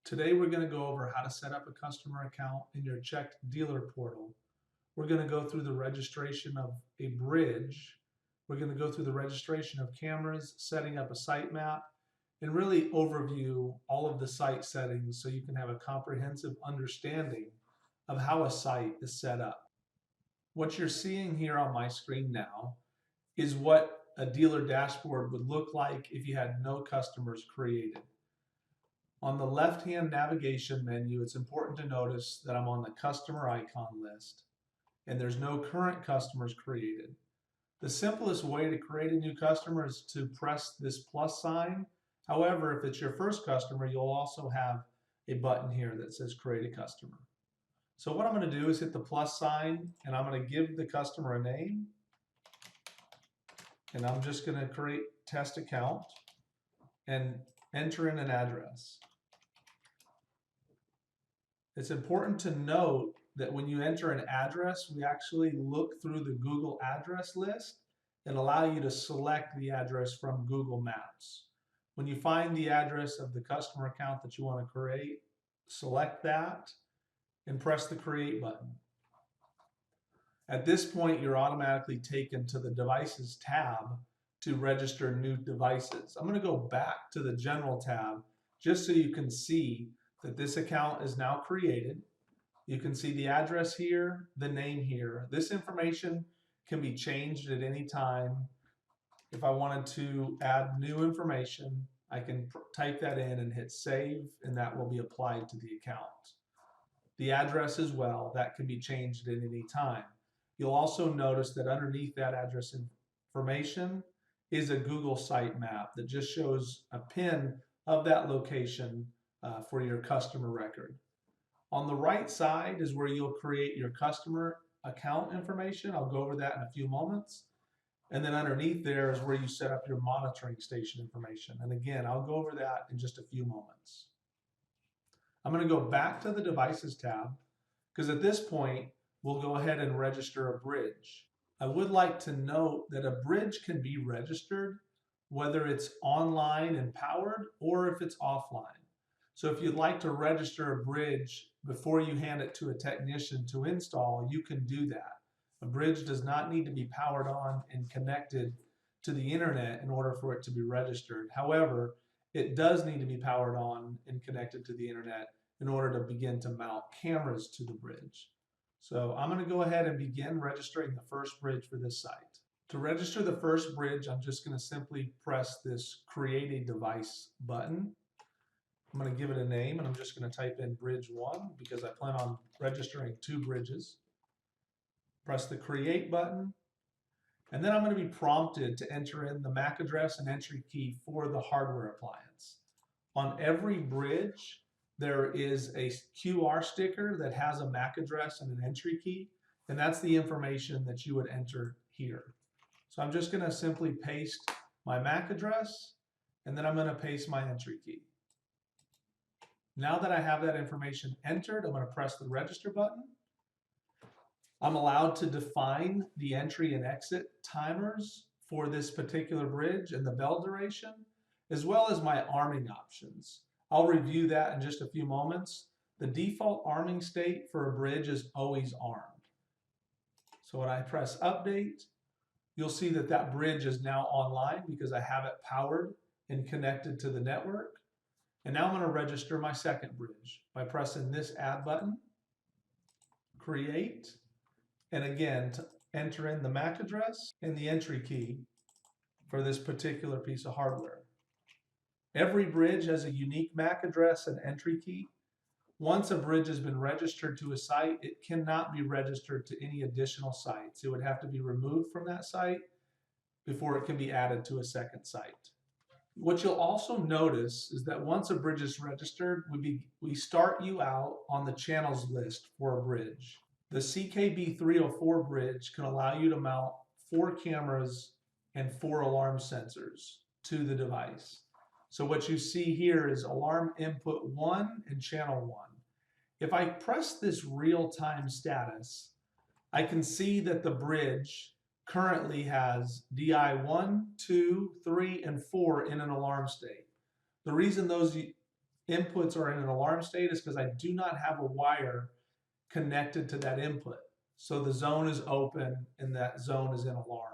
Today we're going to go over how to set up a customer account in your CHeKT dealer portal. We're going to go through the registration of a bridge. We're going to go through the registration of cameras, setting up a sitemap, and really overview all of the site settings so you can have a comprehensive understanding of how a site is set up. What you're seeing here on my screen now is what a dealer dashboard would look like if you had no customers created. On the left-hand navigation menu, it's important to notice that I'm on the customer icon list and there's no current customers created. The simplest way to create a new customer is to press this plus sign. However, if it's your first customer, you'll also have a button here that says create a customer. So what I'm going to do is hit the plus sign and I'm going to give the customer a name, and I'm just going to create test account and enter in an address. It's important to note that when you enter an address, we actually look through the Google address list and allow you to select the address from Google Maps. When you find the address of the customer account that you want to create, select that and press the create button. At this point, you're automatically taken to the devices tab to register new devices. I'm going to go back to the general tab just so you can see that this account is now created. You can see the address here, the name here. This information can be changed at any time. If I wanted to add new information, I can type that in and hit save, and that will be applied to the account. The address as well, that can be changed at any time. You'll also notice that underneath that address information is a Google sitemap that just shows a pin of that location for your customer record. On the right side is where you'll create your customer account information. I'll go over that in a few moments. And then underneath there is where you set up your monitoring station information. And again, I'll go over that in just a few moments. I'm going to go back to the Devices tab because at this point, we'll go ahead and register a bridge. I would like to note that a bridge can be registered whether it's online and powered or if it's offline. So if you'd like to register a bridge before you hand it to a technician to install, you can do that. A bridge does not need to be powered on and connected to the internet in order for it to be registered. However, it does need to be powered on and connected to the internet in order to begin to mount cameras to the bridge. So I'm going to go ahead and begin registering the first bridge for this site. To register the first bridge, I'm just going to simply press this create a device button. I'm going to give it a name, and I'm just going to type in bridge 1 because I plan on registering 2 bridges. Press the create button, and then I'm going to be prompted to enter in the MAC address and entry key for the hardware appliance. On every bridge, there is a QR sticker that has a MAC address and an entry key, and that's the information that you would enter here. So I'm just going to simply paste my MAC address, and then I'm going to paste my entry key. Now that I have that information entered, I'm going to press the register button. I'm allowed to define the entry and exit timers for this particular bridge and the bell duration, as well as my arming options. I'll review that in just a few moments. The default arming state for a bridge is always armed. So when I press update, you'll see that that bridge is now online because I have it powered and connected to the network. And now I'm going to register my second bridge by pressing this add button, create, and again, to enter in the MAC address and the entry key for this particular piece of hardware. Every bridge has a unique MAC address and entry key. Once a bridge has been registered to a site, it cannot be registered to any additional sites. It would have to be removed from that site before it can be added to a second site. What you'll also notice is that once a bridge is registered, we start you out on the channels list for a bridge. The CKB 304 bridge can allow you to mount 4 cameras and 4 alarm sensors to the device. So what you see here is alarm input 1 and channel 1. If I press this real-time status, I can see that the bridge currently has DI 1, 2, 3, and 4 in an alarm state. The reason those inputs are in an alarm state is because I do not have a wire connected to that input. So the zone is open and that zone is in alarm.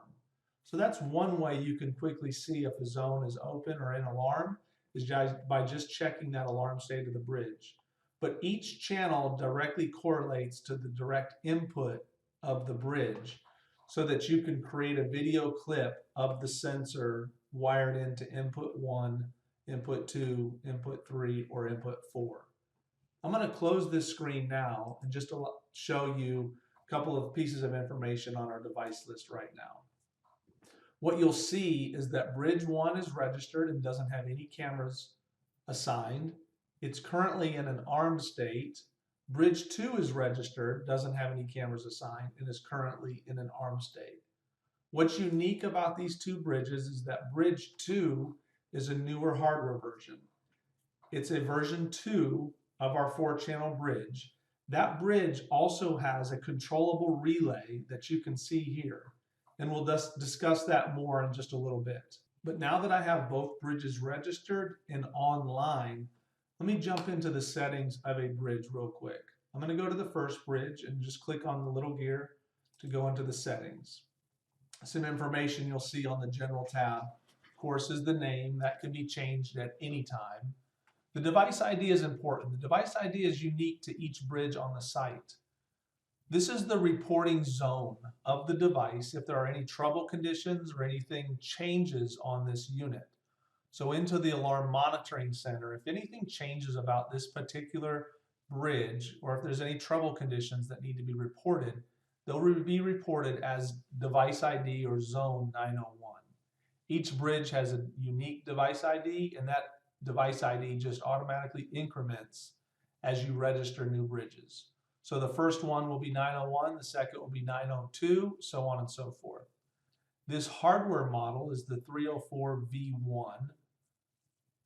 So that's one way you can quickly see if a zone is open or in alarm is by just checking that alarm state of the bridge. But each channel directly correlates to the direct input of the bridge so that you can create a video clip of the sensor wired into input 1, input 2, input 3, or input 4. I'm going to close this screen now and just show you a couple of pieces of information on our device list right now. What you'll see is that bridge 1 is registered and doesn't have any cameras assigned. It's currently in an armed state. Bridge 2 is registered, doesn't have any cameras assigned, and is currently in an armed state. What's unique about these two bridges is that bridge 2 is a newer hardware version. It's a version 2 of our 4-channel bridge. That bridge also has a controllable relay that you can see here, and we'll discuss that more in just a little bit. But now that I have both bridges registered and online, let me jump into the settings of a bridge real quick. I'm going to go to the first bridge and just click on the little gear to go into the settings. Some information you'll see on the general tab, of course, is the name. That can be changed at any time. The device ID is important. The device ID is unique to each bridge on the site. This is the reporting zone of the device if there are any trouble conditions or anything changes on this unit. So into the alarm monitoring center, if anything changes about this particular bridge, or if there's any trouble conditions that need to be reported, they'll be reported as device ID or zone 901. Each bridge has a unique device ID, and that device ID just automatically increments as you register new bridges. So the first one will be 901, the second will be 902, so on and so forth. This hardware model is the 304V1.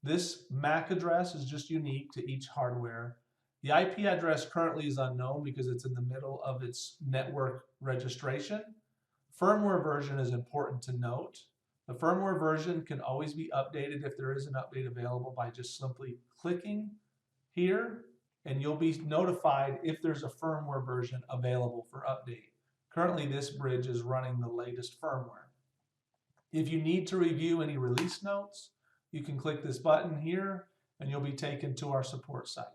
This MAC address is just unique to each hardware. The IP address currently is unknown because it's in the middle of its network registration. Firmware version is important to note. The firmware version can always be updated if there is an update available by just simply clicking here, and you'll be notified if there's a firmware version available for update. Currently, this bridge is running the latest firmware. If you need to review any release notes, you can click this button here, and you'll be taken to our support site.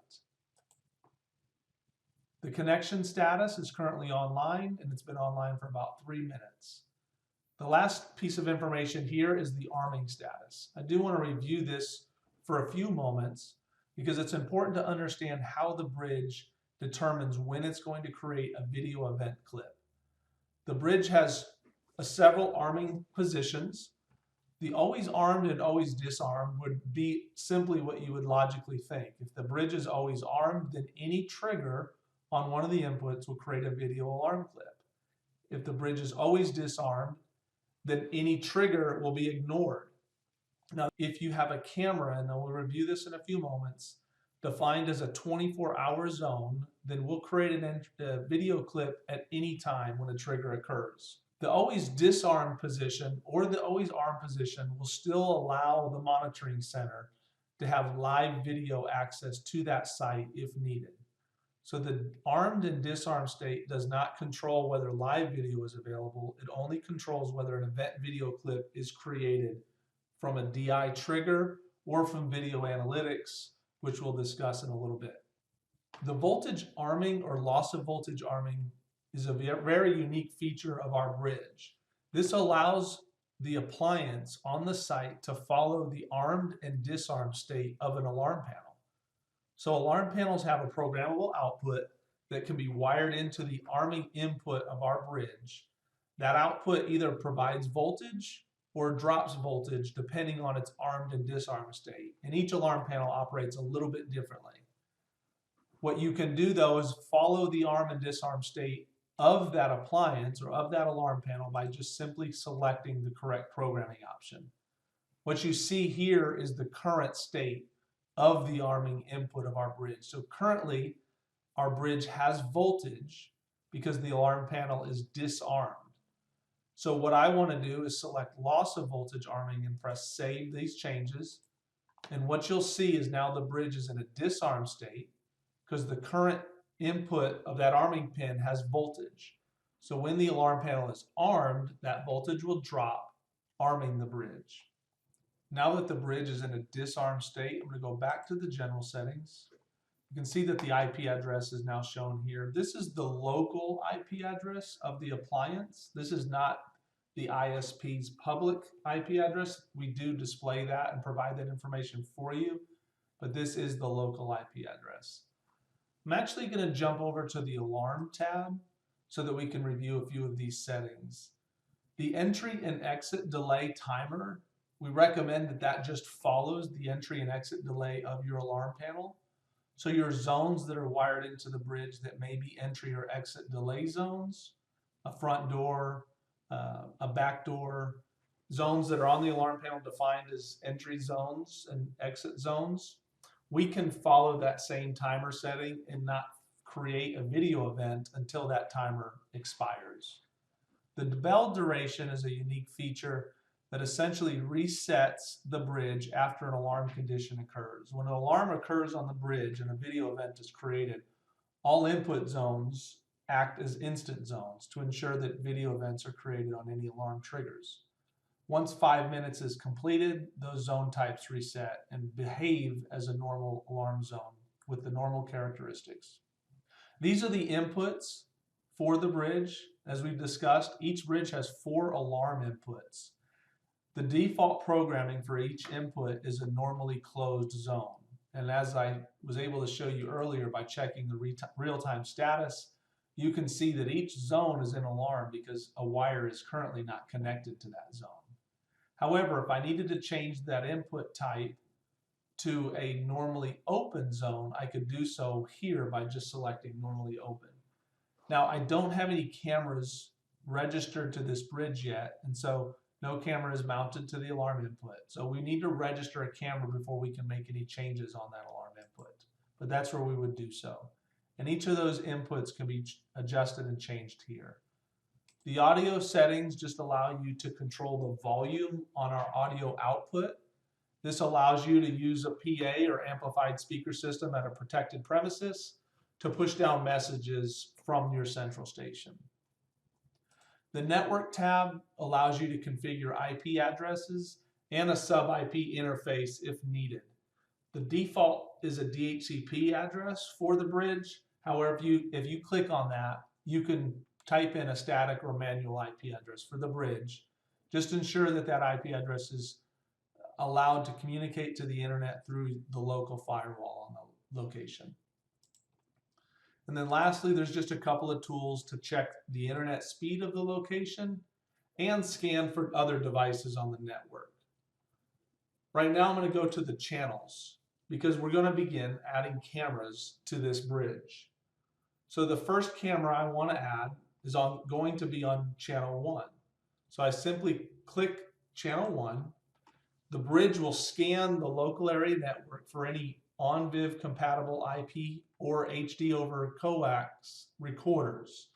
The connection status is currently online, and it's been online for about 3 minutes. The last piece of information here is the arming status. I do want to review this for a few moments because it's important to understand how the bridge determines when it's going to create a video event clip. The bridge has several arming positions. The always armed and always disarmed would be simply what you would logically think. If the bridge is always armed, then any trigger on one of the inputs will create a video alarm clip. If the bridge is always disarmed, then any trigger will be ignored. Now, if you have a camera, and we'll review this in a few moments, defined as a 24-hour zone, then we'll create a video clip at any time when a trigger occurs. The always disarmed position or the always armed position will still allow the monitoring center to have live video access to that site if needed. So the armed and disarmed state does not control whether live video is available. It only controls whether an event video clip is created from a DI trigger or from video analytics, which we'll discuss in a little bit. The voltage arming or loss of voltage arming is a very unique feature of our bridge. This allows the appliance on the site to follow the armed and disarmed state of an alarm panel. So alarm panels have a programmable output that can be wired into the arming input of our bridge. That output either provides voltage or drops voltage depending on its armed and disarmed state. And each alarm panel operates a little bit differently. What you can do though is follow the arm and disarm state of that appliance or of that alarm panel by just simply selecting the correct programming option. What you see here is the current state of the arming input of our bridge. So currently our bridge has voltage because the alarm panel is disarmed. So what I want to do is select loss of voltage arming and press save these changes. And what you'll see is now the bridge is in a disarm state because the current input of that arming pin has voltage. So when the alarm panel is armed, that voltage will drop, arming the bridge. Now that the bridge is in a disarm state, I'm going to go back to the general settings. You can see that the IP address is now shown here. This is the local IP address of the appliance. This is not the ISP's public IP address. We do display that and provide that information for you, but this is the local IP address. I'm actually going to jump over to the alarm tab so that we can review a few of these settings. The entry and exit delay timer, we recommend that that just follows the entry and exit delay of your alarm panel. So your zones that are wired into the bridge that may be entry or exit delay zones, a front door, a back door, zones that are on the alarm panel defined as entry zones and exit zones, we can follow that same timer setting and not create a video event until that timer expires. The bell duration is a unique feature that essentially resets the bridge after an alarm condition occurs. When an alarm occurs on the bridge and a video event is created, all input zones act as instant zones to ensure that video events are created on any alarm triggers. Once 5 minutes is completed, those zone types reset and behave as a normal alarm zone with the normal characteristics. These are the inputs for the bridge. As we've discussed, each bridge has 4 alarm inputs. The default programming for each input is a normally closed zone. And as I was able to show you earlier by checking the real-time status, you can see that each zone is in alarm because a wire is currently not connected to that zone. However, if I needed to change that input type to a normally open zone, I could do so here by just selecting normally open. Now, I don't have any cameras registered to this bridge yet, and so no camera is mounted to the alarm input. So we need to register a camera before we can make any changes on that alarm input. But that's where we would do so. And each of those inputs can be adjusted and changed here. The audio settings just allow you to control the volume on our audio output. This allows you to use a PA or amplified speaker system at a protected premises to push down messages from your central station. The network tab allows you to configure IP addresses and a sub-IP interface if needed. The default is a DHCP address for the bridge. However, if you click on that, you can type in a static or manual IP address for the bridge. Just ensure that that IP address is allowed to communicate to the internet through the local firewall on the location. And then lastly, there's just a couple of tools to check the internet speed of the location and scan for other devices on the network. Right now I'm going to go to the channels because we're going to begin adding cameras to this bridge. So the first camera I want to add is going to be on channel 1. So I simply click channel 1. The bridge will scan the local area network for any on-viv compatible IP or HD over coax recorders.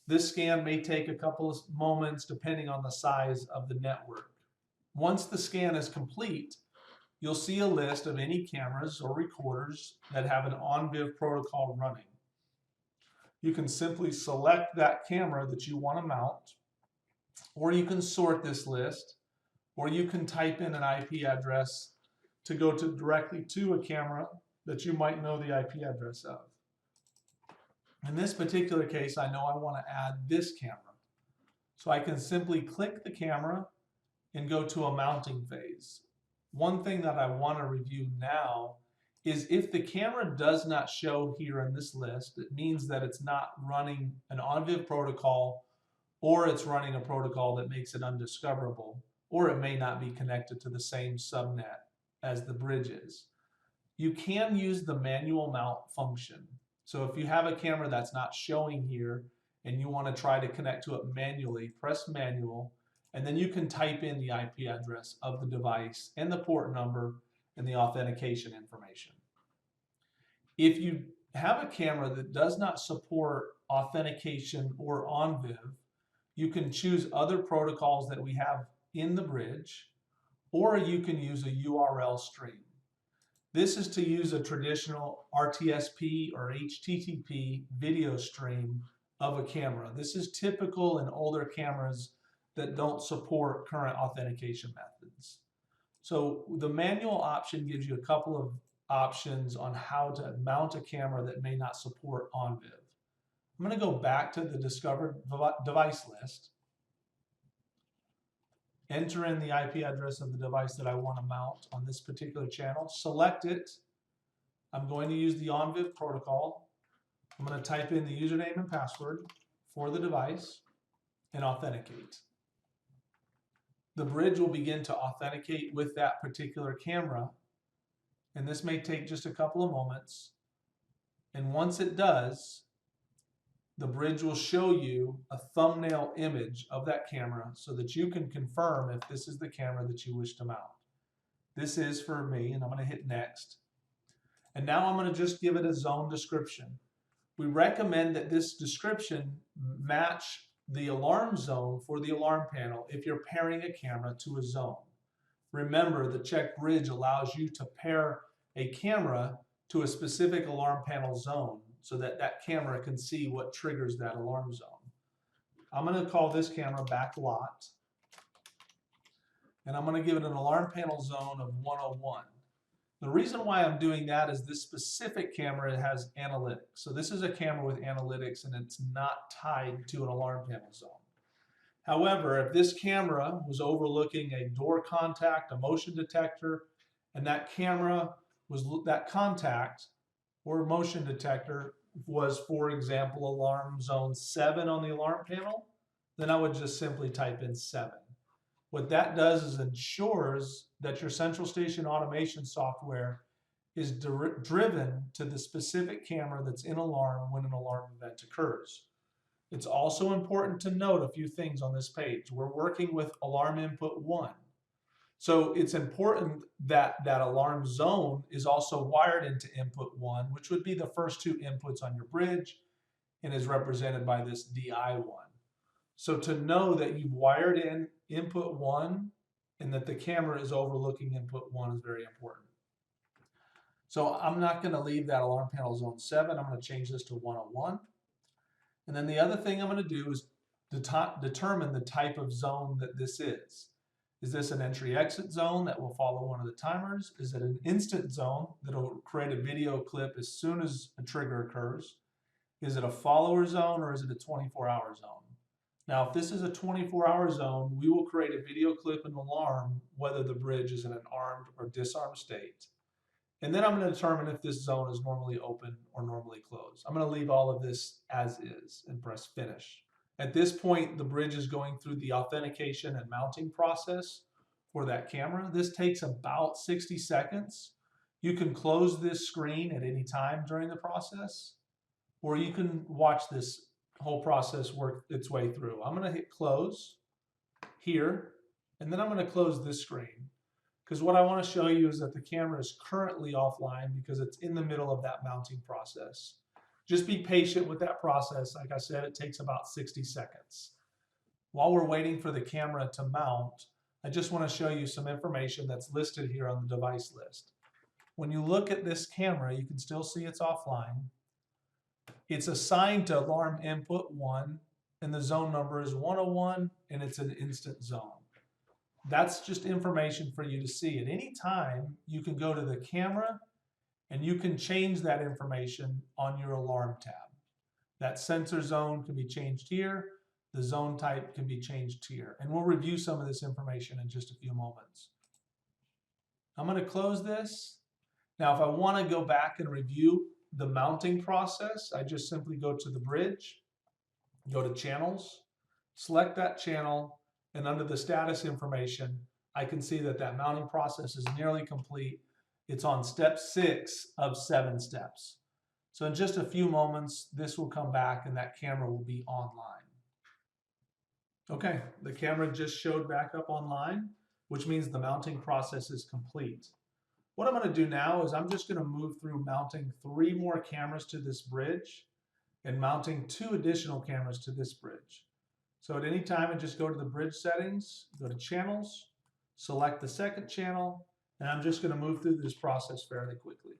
This scan may take a couple of moments depending on the size of the network. Once the scan is complete, you'll see a list of any cameras or recorders that have an on-viv protocol running. You can simply select that camera that you want to mount, or you can sort this list, or you can type in an IP address to go directly to a camera that you might know the IP address of. In this particular case, I know I want to add this camera. So I can simply click the camera and go to a mounting phase. One thing that I want to review now is if the camera does not show here in this list, it means that it's not running an on-viv protocol, or it's running a protocol that makes it undiscoverable, or it may not be connected to the same subnet as the bridge is. You can use the manual mount function. So if you have a camera that's not showing here and you want to try to connect to it manually, press manual, and then you can type in the IP address of the device and the port number and the authentication information. If you have a camera that does not support authentication or on-viv, you can choose other protocols that we have in the bridge, or you can use a URL stream. This is to use a traditional RTSP or HTTP video stream of a camera. This is typical in older cameras that don't support current authentication methods. So the manual option gives you a couple of options on how to mount a camera that may not support OnViv. I'm going to go back to the discovered device list, enter in the IP address of the device that I want to mount on this particular channel, select it. I'm going to use the OnViv protocol. I'm going to type in the username and password for the device and authenticate. The bridge will begin to authenticate with that particular camera, and this may take just a couple of moments. And once it does, the bridge will show you a thumbnail image of that camera so that you can confirm if this is the camera that you wish to mount. This is for me, and I'm going to hit next. And now I'm going to just give it a zone description. We recommend that this description match the alarm zone for the alarm panel if you're pairing a camera to a zone. Remember, the CHeKT bridge allows you to pair a camera to a specific alarm panel zone so that that camera can see what triggers that alarm zone. I'm going to call this camera backlocked, and I'm going to give it an alarm panel zone of 101. The reason why I'm doing that is this specific camera has analytics. So this is a camera with analytics, and it's not tied to an alarm panel zone. However, if this camera was overlooking a door contact, a motion detector, and that camera was that contact or motion detector was, for example, alarm zone 7 on the alarm panel, then I would just simply type in 7. What that does is ensures that your central station automation software is driven to the specific camera that's in alarm when an alarm event occurs. It's also important to note a few things on this page. We're working with alarm input 1. So it's important that that alarm zone is also wired into input 1, which would be the first 2 inputs on your bridge and is represented by this DI1. So to know that you've wired in input 1 and that the camera is overlooking input 1 is very important. So I'm not going to leave that alarm panel zone 7. I'm going to change this to 101. And then the other thing I'm going to do is determine the type of zone that this is. Is this an entry-exit zone that will follow one of the timers? Is it an instant zone that will create a video clip as soon as a trigger occurs? Is it a follower zone, or is it a 24-hour zone? Now, if this is a 24-hour zone, we will create a video clip and alarm whether the bridge is in an armed or disarmed state. And then I'm going to determine if this zone is normally open or normally closed. I'm going to leave all of this as is and press finish. At this point, the bridge is going through the authentication and mounting process for that camera. This takes about 60 seconds. You can close this screen at any time during the process, or you can watch this whole process work its way through. I'm going to hit close here, and then I'm going to close this screen, because what I want to show you is that the camera is currently offline because it's in the middle of that mounting process. Just be patient with that process. Like I said, it takes about 60 seconds. While we're waiting for the camera to mount, I just want to show you some information that's listed here on the device list. When you look at this camera, you can still see it's offline. It's assigned to alarm input 1, and the zone number is 101, and it's an instant zone. That's just information for you to see. At any time, you can go to the camera and you can change that information on your alarm tab. That sensor zone can be changed here. The zone type can be changed here. And we'll review some of this information in just a few moments. I'm going to close this. Now, if I want to go back and review the mounting process, I just simply go to the bridge, go to channels, select that channel, and under the status information, I can see that that mounting process is nearly complete. It's on step 6 of 7 steps. So in just a few moments, this will come back and that camera will be online. Okay, the camera just showed back up online, which means the mounting process is complete. What I'm going to do now is I'm just going to move through mounting 3 more cameras to this bridge and mounting 2 additional cameras to this bridge. So at any time, I just go to the bridge settings, go to channels, select the second channel, And I'm just going to move through this process fairly quickly.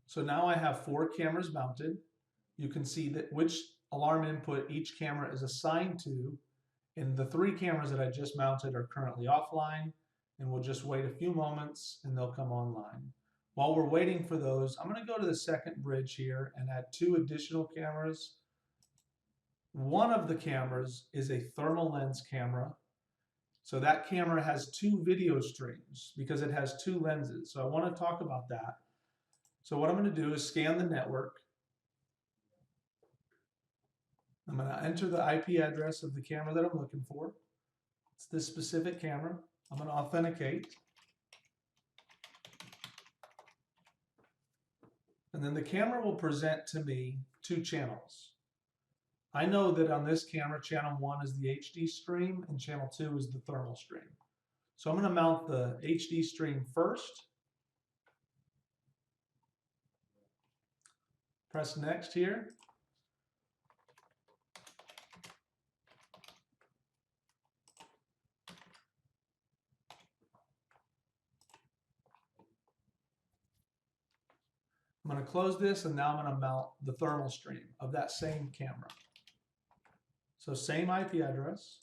So now I have 4 cameras mounted. You can see that which alarm input each camera is assigned to, and the 3 cameras that I just mounted are currently offline, and we'll just wait a few moments and they'll come online. While we're waiting for those, I'm going to go to the second bridge here and add 2 additional cameras. One of the cameras is a thermal lens camera. So that camera has 2 video streams because it has 2 lenses. So I want to talk about that. So what I'm going to do is scan the network. I'm going to enter the IP address of the camera that I'm looking for. It's this specific camera. I'm going to authenticate. And then the camera will present to me 2 channels. I know that on this camera, channel 1 is the HD stream and channel 2 is the thermal stream. So I'm going to mount the HD stream first. Press next here. I'm going to close this, and now I'm going to mount the thermal stream of that same camera. So same IP address,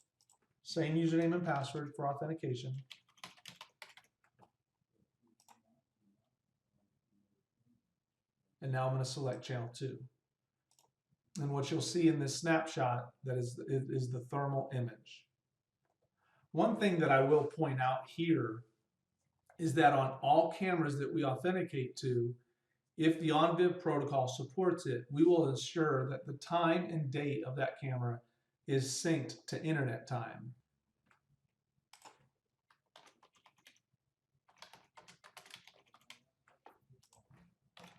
same username and password for authentication. And now I'm going to select channel 2. And what you'll see in this snapshot that is the thermal image. One thing that I will point out here is that on all cameras that we authenticate to, if the OnViv protocol supports it, we will ensure that the time and date of that camera is synced to internet time.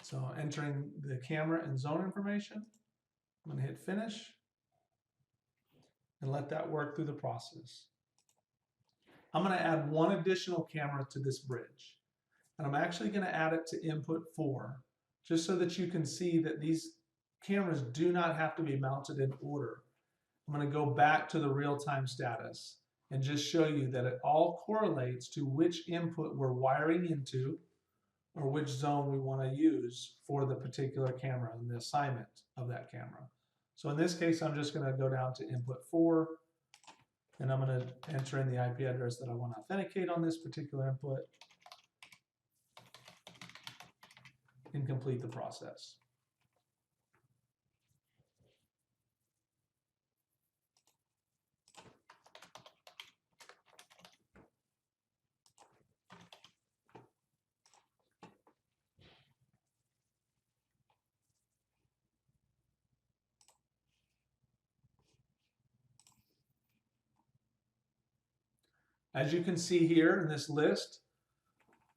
So entering the camera and zone information, I'm going to hit finish and let that work through the process. I'm going to add 1 additional camera to this bridge, and I'm actually going to add it to input 4, just so that you can see that these cameras do not have to be mounted in order. I'm going to go back to the real-time status and just show you that it all correlates to which input we're wiring into or which zone we want to use for the particular camera and the assignment of that camera. So in this case, I'm just going to go down to input 4, and I'm going to enter in the IP address that I want to authenticate on this particular input and complete the process. As you can see here in this list,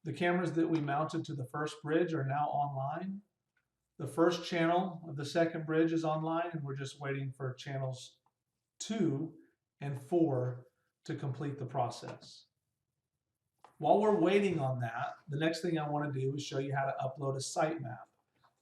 the cameras that we mounted to the first bridge are now online. The first channel of the second bridge is online, and we're just waiting for channels 2 and 4 to complete the process. While we're waiting on that, the next thing I want to do is show you how to upload a sitemap.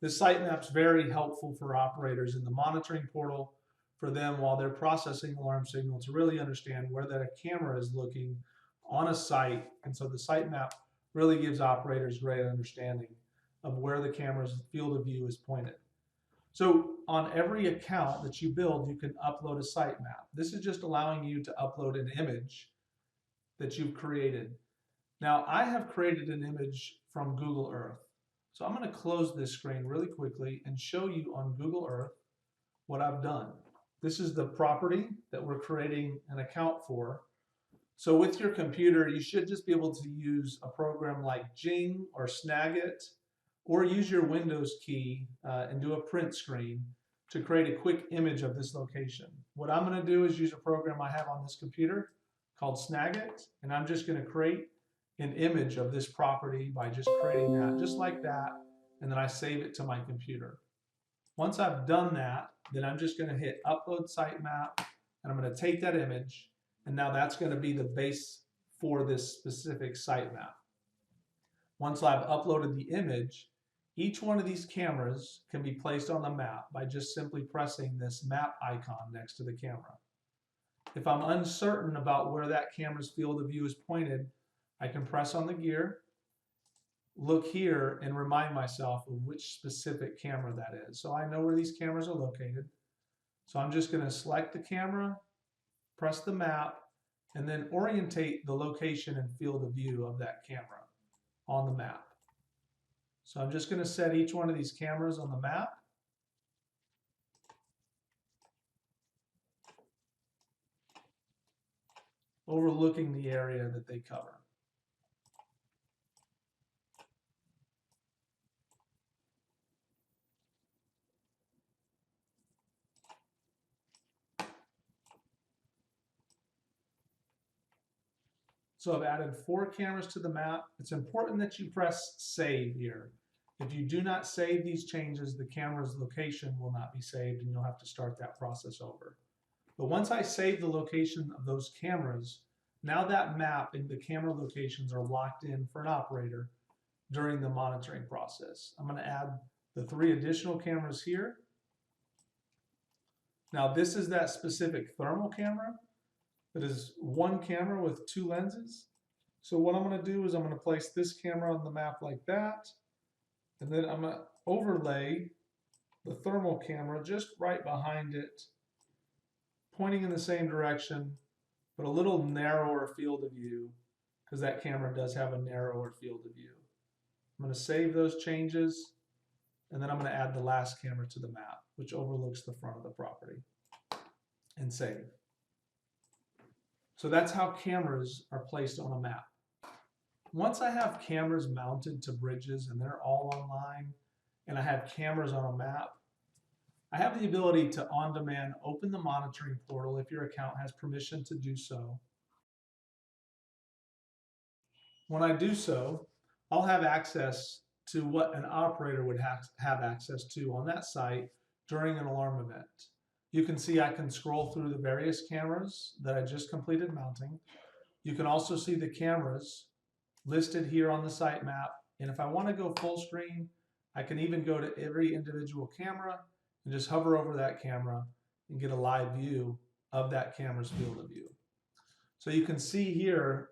This sitemap is very helpful for operators in the monitoring portal, for them while they're processing alarm signal to really understand where that camera is looking on a site. And so the sitemap really gives operators great understanding of where the camera's field of view is pointed. So on every account that you build, you can upload a sitemap. This is just allowing you to upload an image that you've created. Now, I have created an image from Google Earth. So I'm going to close this screen really quickly and show you on Google Earth what I've done. This is the property that we're creating an account for. So with your computer, you should just be able to use a program like Jing or Snagit, or use your Windows key and do a print screen to create a quick image of this location. What I'm going to do is use a program I have on this computer called Snagit, and I'm just going to create an image of this property by just creating that, just like that, and then I save it to my computer. Once I've done that, then I'm just going to hit Upload Sitemap, and I'm going to take that image, and now that's going to be the base for this specific sitemap. Once I've uploaded the image, each one of these cameras can be placed on the map by just simply pressing this map icon next to the camera. If I'm uncertain about where that camera's field of view is pointed, I can press on the gear, look here, and remind myself of which specific camera that is. So I know where these cameras are located. So I'm just going to select the camera, press the map, and then orientate the location and field of view of that camera on the map. So I'm just going to set each one of these cameras on the map. Overlooking the area that they cover. So I've added 4 cameras to the map. It's important that you press save here. If you do not save these changes, the camera's location will not be saved and you'll have to start that process over. But once I save the location of those cameras, now that map and the camera locations are locked in for an operator during the monitoring process. I'm going to add the 3 additional cameras here. Now this is that specific thermal camera. That is 1 camera with 2 lenses. So what I'm going to do is I'm going to place this camera on the map like that, and then I'm going to overlay the thermal camera just right behind it, pointing in the same direction, but a little narrower field of view, because that camera does have a narrower field of view. I'm going to save those changes, and then I'm going to add the last camera to the map, which overlooks the front of the property, and save. So that's how cameras are placed on a map. Once I have cameras mounted to bridges and they're all online, and I have cameras on a map, I have the ability to on-demand open the monitoring portal if your account has permission to do so. When I do so, I'll have access to what an operator would have access to on that site during an alarm event. You can see I can scroll through the various cameras that I just completed mounting. You can also see the cameras listed here on the sitemap. And if I want to go full screen, I can even go to every individual camera and just hover over that camera and get a live view of that camera's field of view. So you can see here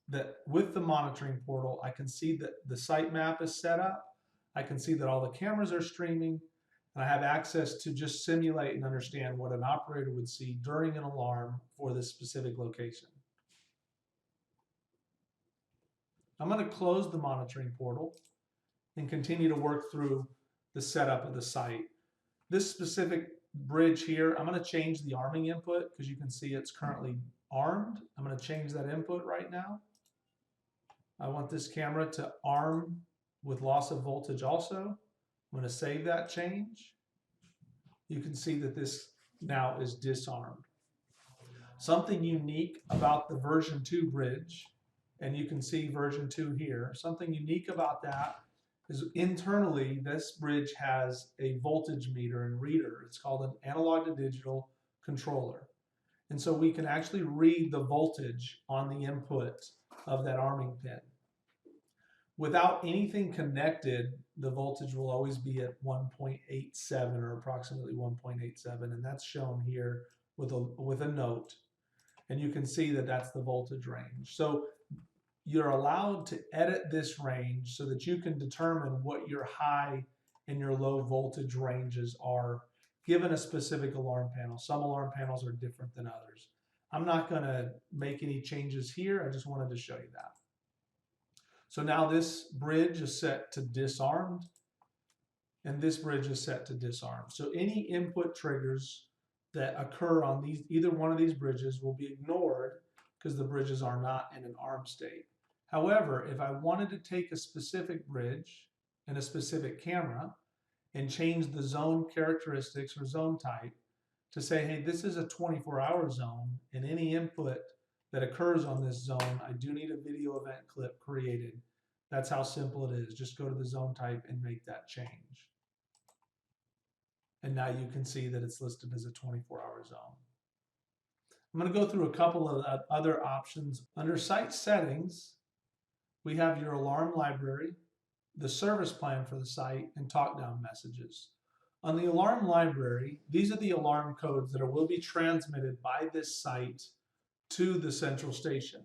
that with the monitoring portal, I can see that the sitemap is set up. I can see that all the cameras are streaming. And I have access to just simulate and understand what an operator would see during an alarm for this specific location. I'm going to close the monitoring portal and continue to work through the setup of the site. This specific bridge here, I'm going to change the arming input because you can see it's currently armed. I'm going to change that input right now. I want this camera to arm with loss of voltage also. I'm going to save that change. You can see that this now is disarmed. Something unique about the version 2 bridge, and you can see version 2 here, something unique about that is internally this bridge has a voltage meter and reader. It's called an analog to digital controller. And so we can actually read the voltage on the input of that arming pin. Without anything connected, the voltage will always be at 1.87 or approximately 1.87, and that's shown here with a note. And you can see that that's the voltage range. So you're allowed to edit this range so that you can determine what your high and your low voltage ranges are given a specific alarm panel. Some alarm panels are different than others. I'm not going to make any changes here. I just wanted to show you that. So now this bridge is set to disarmed, and this bridge is set to disarmed. So any input triggers that occur on either one of these bridges will be ignored because the bridges are not in an armed state. However, if I wanted to take a specific bridge and a specific camera and change the zone characteristics or zone type to say, hey, this is a 24-hour zone, and any input that occurs on this zone, I do need a video event clip created. That's how simple it is. Just go to the zone type and make that change. And now you can see that it's listed as a 24-hour zone. I'm going to go through a couple of other options. Under site settings, we have your alarm library, the service plan for the site, and Talkdown Messages. On the alarm library, these are the alarm codes that will be transmitted by this site to the central station.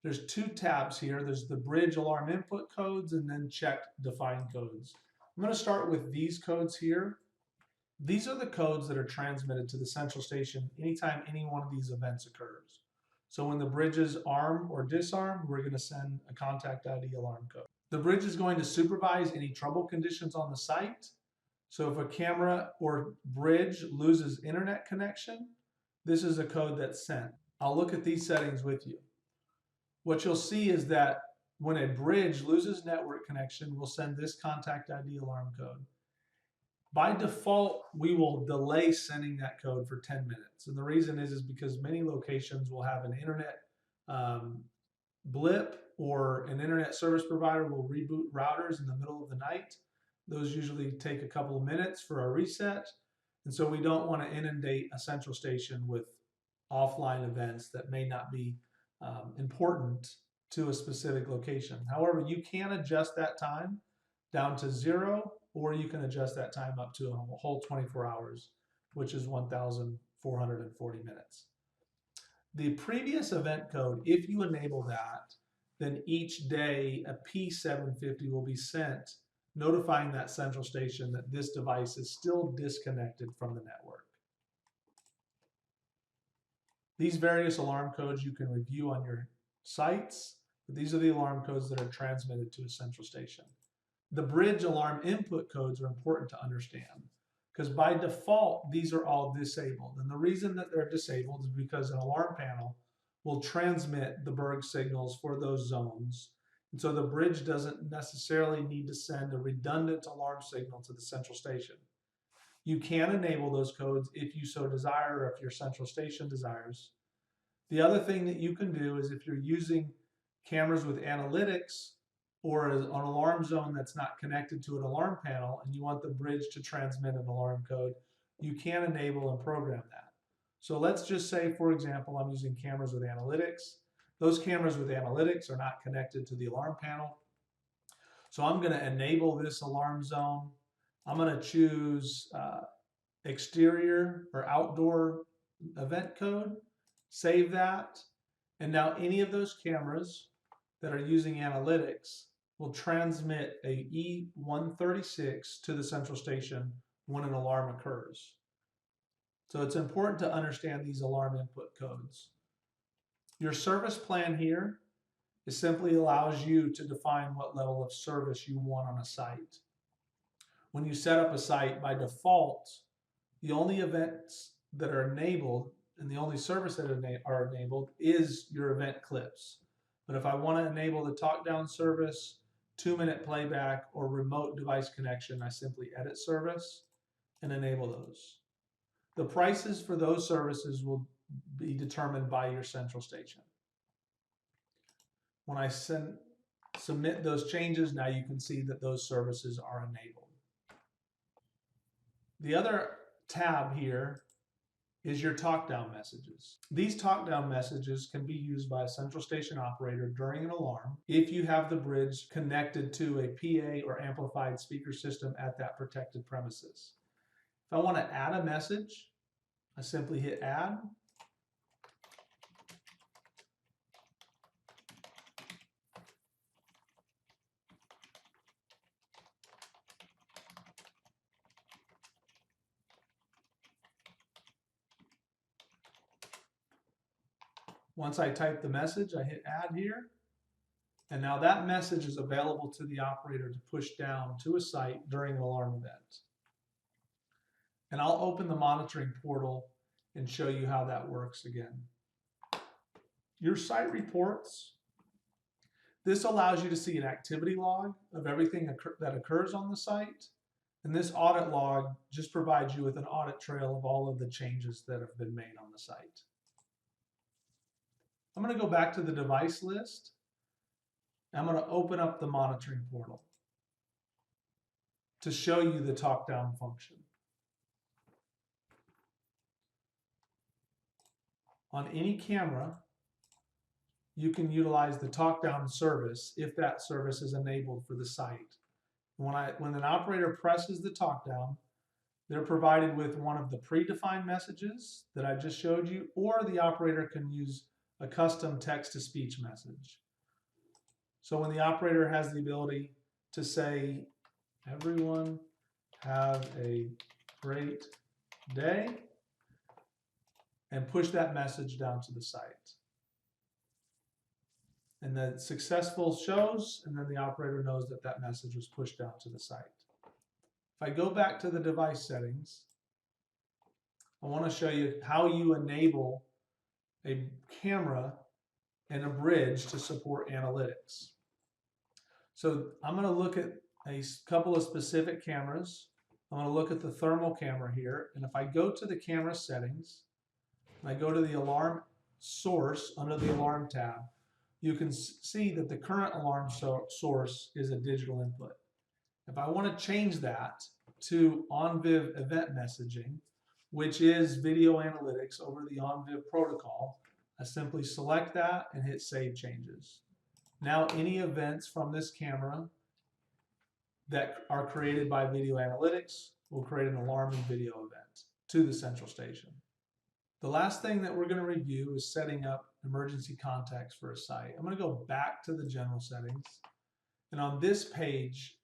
There's two tabs here. There's the bridge alarm input codes and then CHeKT define codes. I'm going to start with these codes here. These are the codes that are transmitted to the central station anytime any one of these events occurs. So when the bridge is armed or disarmed, we're going to send a contact ID alarm code. The bridge is going to supervise any trouble conditions on the site. So if a camera or bridge loses internet connection, this is a code that's sent. I'll look at these settings with you. What you'll see is that when a bridge loses network connection, we'll send this contact ID alarm code. By default, we will delay sending that code for 10 minutes. And the reason is because many locations will have an internet blip, or an internet service provider will reboot routers in the middle of the night. Those usually take a couple of minutes for a reset. And so we don't want to inundate a central station with offline events that may not be important to a specific location. However, you can adjust that time down to 0, or you can adjust that time up to a whole 24 hours, which is 1,440 minutes. The previous event code, if you enable that, then each day a P750 will be sent notifying that central station that this device is still disconnected from the network. These various alarm codes you can review on your sites, but these are the alarm codes that are transmitted to a central station. The bridge alarm input codes are important to understand because by default, these are all disabled. And the reason that they're disabled is because an alarm panel will transmit the Berg signals for those zones. And so the bridge doesn't necessarily need to send a redundant alarm signal to the central station. You can enable those codes if you so desire, or if your central station desires. The other thing that you can do is if you're using cameras with analytics or an alarm zone that's not connected to an alarm panel and you want the bridge to transmit an alarm code, you can enable and program that. So let's just say, for example, I'm using cameras with analytics. Those cameras with analytics are not connected to the alarm panel. So I'm going to enable this alarm zone. I'm going to choose exterior or outdoor event code, save that, and now any of those cameras that are using analytics will transmit a E136 to the central station when an alarm occurs. So it's important to understand these alarm input codes. Your service plan here simply allows you to define what level of service you want on a site. When you set up a site, by default, the only events that are enabled and the only service that are enabled is your event clips. But if I want to enable the Talkdown service, 2-minute playback, or remote device connection, I simply edit service and enable those. The prices for those services will be determined by your central station. When I submit those changes, now you can see that those services are enabled. The other tab here is your Talkdown messages. These Talkdown messages can be used by a central station operator during an alarm if you have the bridge connected to a PA or amplified speaker system at that protected premises. If I want to add a message, I simply hit add. Once I type the message, I hit add here. And now that message is available to the operator to push down to a site during an alarm event. And I'll open the monitoring portal and show you how that works again. Your site reports. This allows you to see an activity log of everything that occurs on the site. And this audit log just provides you with an audit trail of all of the changes that have been made on the site. I'm going to go back to the device list. I'm going to open up the monitoring portal to show you the Talkdown function. On any camera, you can utilize the Talkdown service if that service is enabled for the site. When an operator presses the Talkdown, they're provided with one of the predefined messages that I just showed you, or the operator can use a custom text-to-speech message. So when the operator has the ability to say, "Everyone have a great day," and push that message down to the site. And the successful shows, and then the operator knows that that message was pushed down to the site. If I go back to the device settings, I want to show you how you enable a camera and a bridge to support analytics. So I'm going to look at a couple of specific cameras. I'm going to look at the thermal camera here, and if I go to the camera settings, and I go to the alarm source under the alarm tab, you can see that the current alarm source is a digital input. If I want to change that to OnViv event messaging, which is video analytics over the OnViv protocol, I simply select that and hit Save Changes. Now any events from this camera that are created by video analytics will create an alarming video event to the central station. The last thing that we're going to review is setting up emergency contacts for a site. I'm going to go back to the general settings, and on this page,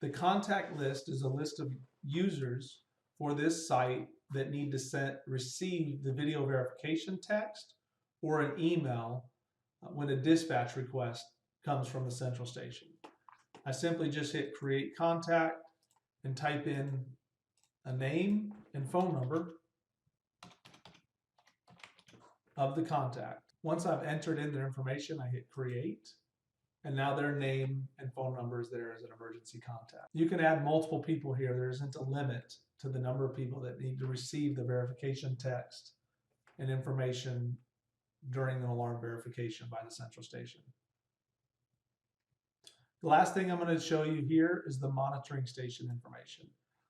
the contact list is a list of users for this site that need to receive the video verification text or an email when a dispatch request comes from the central station. I simply just hit Create Contact and type in a name and phone number of the contact. Once I've entered in their information, I hit Create, and now their name and phone number is there as an emergency contact. You can add multiple people here. There isn't a limit to the number of people that need to receive the verification text and information during an alarm verification by the central station. The last thing I'm going to show you here is the monitoring station information.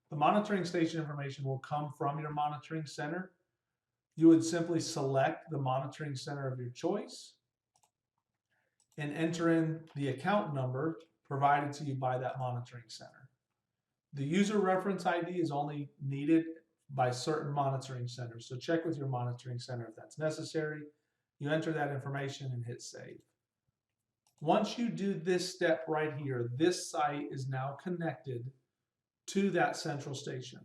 The monitoring station information will come from your monitoring center. You would simply select the monitoring center of your choice and enter in the account number provided to you by that monitoring center. The user reference ID is only needed by certain monitoring centers, so check with your monitoring center if that's necessary. You enter that information and hit Save. Once you do this step right here, this site is now connected to that central station.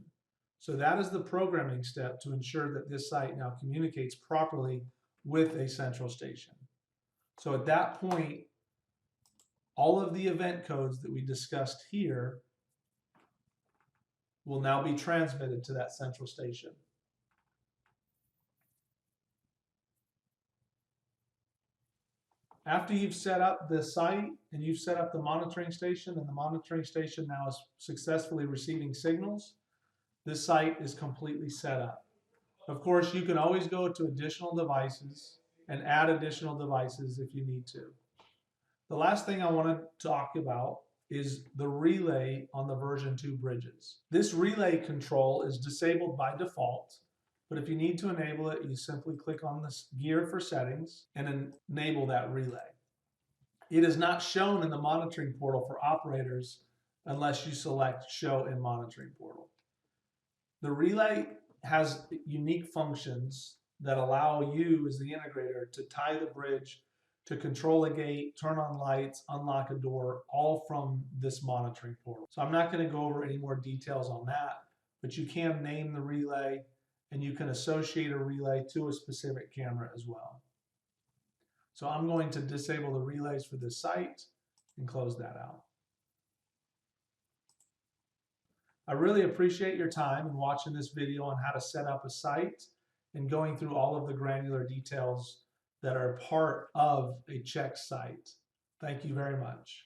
So that is the programming step to ensure that this site now communicates properly with a central station. So at that point, all of the event codes that we discussed here will now be transmitted to that central station. After you've set up the site and you've set up the monitoring station, and the monitoring station now is successfully receiving signals, this site is completely set up. Of course, you can always go to additional devices and add additional devices if you need to. The last thing I want to talk about is the relay on the version 2 bridges. This relay control is disabled by default, but if you need to enable it, you simply click on this gear for settings and enable that relay. It is not shown in the monitoring portal for operators unless you select Show in Monitoring Portal. The relay has unique functions that allow you as the integrator to tie the bridge, to control a gate, turn on lights, unlock a door, all from this monitoring portal. So I'm not going to go over any more details on that, but you can name the relay and you can associate a relay to a specific camera as well. So I'm going to disable the relays for this site and close that out. I really appreciate your time in watching this video on how to set up a site and going through all of the granular details that are part of a CHeKT site. Thank you very much.